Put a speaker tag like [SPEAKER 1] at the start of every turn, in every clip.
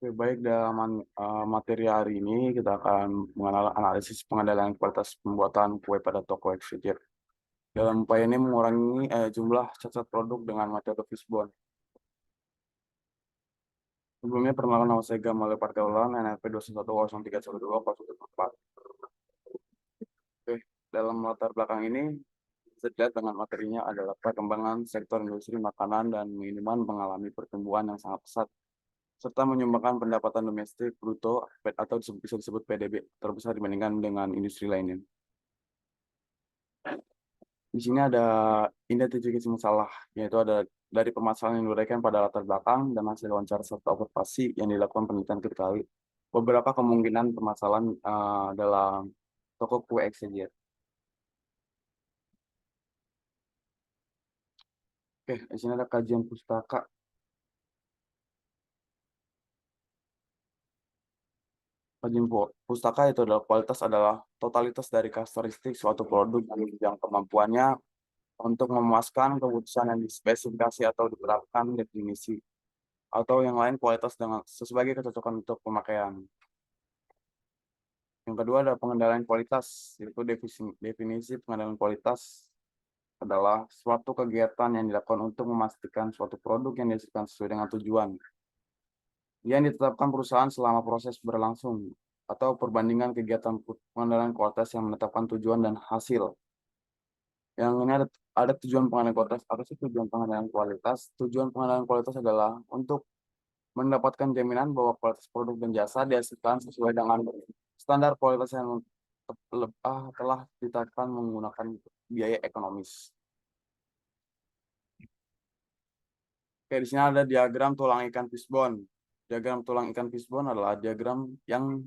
[SPEAKER 1] Oke, baik materi hari ini kita akan mengenal analisis pengendalian kualitas pembuatan kue pada toko FCJ. Dalam upaya ini mengurangi jumlah cacat produk dengan metode Fishbone. Sebelumnya perkenalkan nama saya Gamal Pargaulan, NRP 211031204. Oke, dalam latar belakang ini bisa dilihat dengan materinya adalah perkembangan sektor industri makanan dan minuman mengalami pertumbuhan yang sangat pesat serta menyumbangkan pendapatan domestik bruto atau bisa disebut PDB terbesar dibandingkan dengan industri lainnya. Di sini ada identifikasi masalah, yaitu ada dari permasalahan yang diuraikan pada latar belakang dan hasil wawancara serta observasi yang dilakukan penelitian diketahui beberapa kemungkinan permasalahan dalam toko kue XYZ. Oke, di sini ada kajian pustaka. Kajian pustaka itu adalah kualitas adalah totalitas dari karakteristik suatu produk yang kemampuannya untuk memuaskan keputusan yang dispesifikasi atau diterapkan definisi atau yang lain kualitas dengan sebagai kecocokan untuk pemakaian. Yang kedua ada pengendalian kualitas, yaitu definisi pengendalian kualitas adalah suatu kegiatan yang dilakukan untuk memastikan suatu produk yang dihasilkan sesuai dengan tujuan yang ditetapkan perusahaan selama proses berlangsung atau perbandingan kegiatan pengendalian kualitas yang menetapkan tujuan dan hasil. Yang ini ada tujuan pengendalian kualitas. Apa sih tujuan pengendalian kualitas? Tujuan pengendalian kualitas adalah untuk mendapatkan jaminan bahwa kualitas produk dan jasa dihasilkan sesuai dengan standar kualitas yang telah ditetapkan menggunakan biaya ekonomis. Oke, di sini ada diagram tulang ikan fishbone. Diagram tulang ikan fishbone adalah diagram yang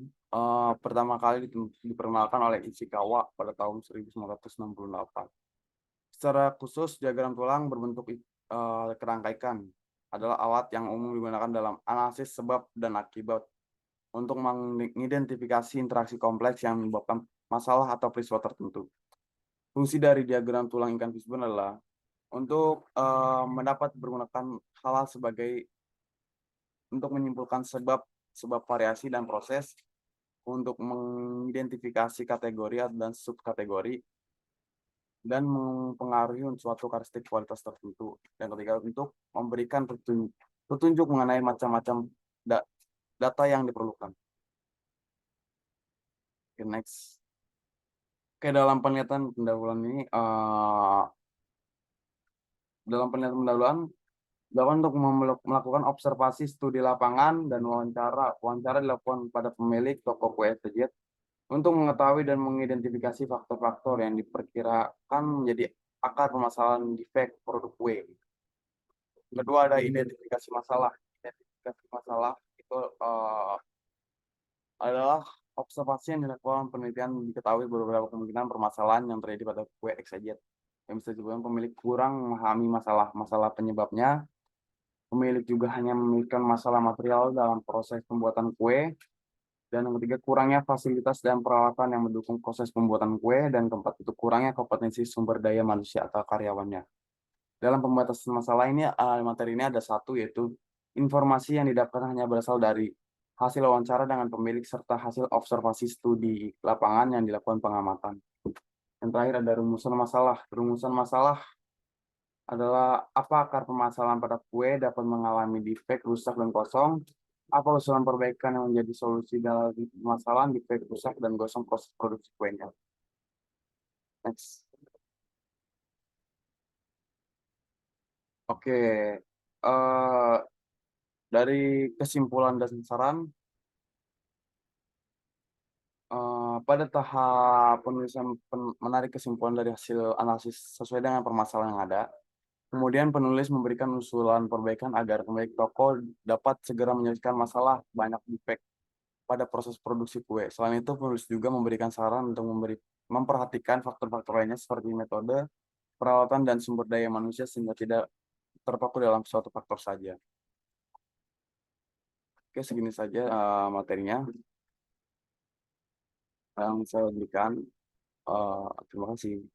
[SPEAKER 1] pertama kali diperkenalkan oleh Ishikawa pada tahun 1968. Secara khusus, diagram tulang berbentuk kerangka ikan adalah alat yang umum digunakan dalam analisis sebab dan akibat untuk mengidentifikasi interaksi kompleks yang menyebabkan masalah atau peristiwa tertentu. Fungsi dari diagram tulang ikan fishbone adalah untuk mendapat menggunakan hal sebagai untuk menyimpulkan sebab variasi dan proses, untuk mengidentifikasi kategori dan subkategori, dan mempengaruhi suatu karakteristik kualitas tertentu. Dan ketiga, untuk memberikan petunjuk mengenai macam-macam data yang diperlukan. Oke, next. Oke, dalam penelitian pendahuluan ini, dalam penelitian pendahuluan dilakukan untuk melakukan observasi studi lapangan dan wawancara. Wawancara dilakukan pada pemilik toko kue FTJ untuk mengetahui dan mengidentifikasi faktor-faktor yang diperkirakan menjadi akar permasalahan defek produk kue. Kedua ada identifikasi masalah. Identifikasi masalah itu adalah observasi yang dilakukan penelitian diketahui beberapa kemungkinan permasalahan yang terjadi pada kue XYZ. Yang bisa disebutkan pemilik kurang memahami masalah penyebabnya. Pemilik juga hanya memiliki masalah material dalam proses pembuatan kue. Dan yang ketiga, kurangnya fasilitas dan peralatan yang mendukung proses pembuatan kue. Dan keempat, itu kurangnya kompetensi sumber daya manusia atau karyawannya. Dalam pembatasan masalah ini, materi ini ada satu, yaitu informasi yang didapatkan hanya berasal dari hasil wawancara dengan pemilik serta hasil observasi studi lapangan yang dilakukan pengamatan. Yang terakhir ada rumusan masalah. Rumusan masalah adalah apa akar permasalahan pada kue dapat mengalami defek, rusak, dan kosong. Apa usulan perbaikan yang menjadi solusi dalam permasalahan defek, rusak, dan gosong proses produksi kuenya. Next. Oke. Dari kesimpulan dan saran, pada tahap penulisan menarik kesimpulan dari hasil analisis sesuai dengan permasalahan yang ada. Kemudian penulis memberikan usulan perbaikan agar pemilik toko dapat segera menyelesaikan masalah banyak defek pada proses produksi kue. Selain itu, penulis juga memberikan saran untuk memperhatikan faktor-faktor lainnya seperti metode, peralatan, dan sumber daya manusia sehingga tidak terpaku dalam suatu faktor saja. Oke, segini saja materinya yang saya berikan. Terima kasih.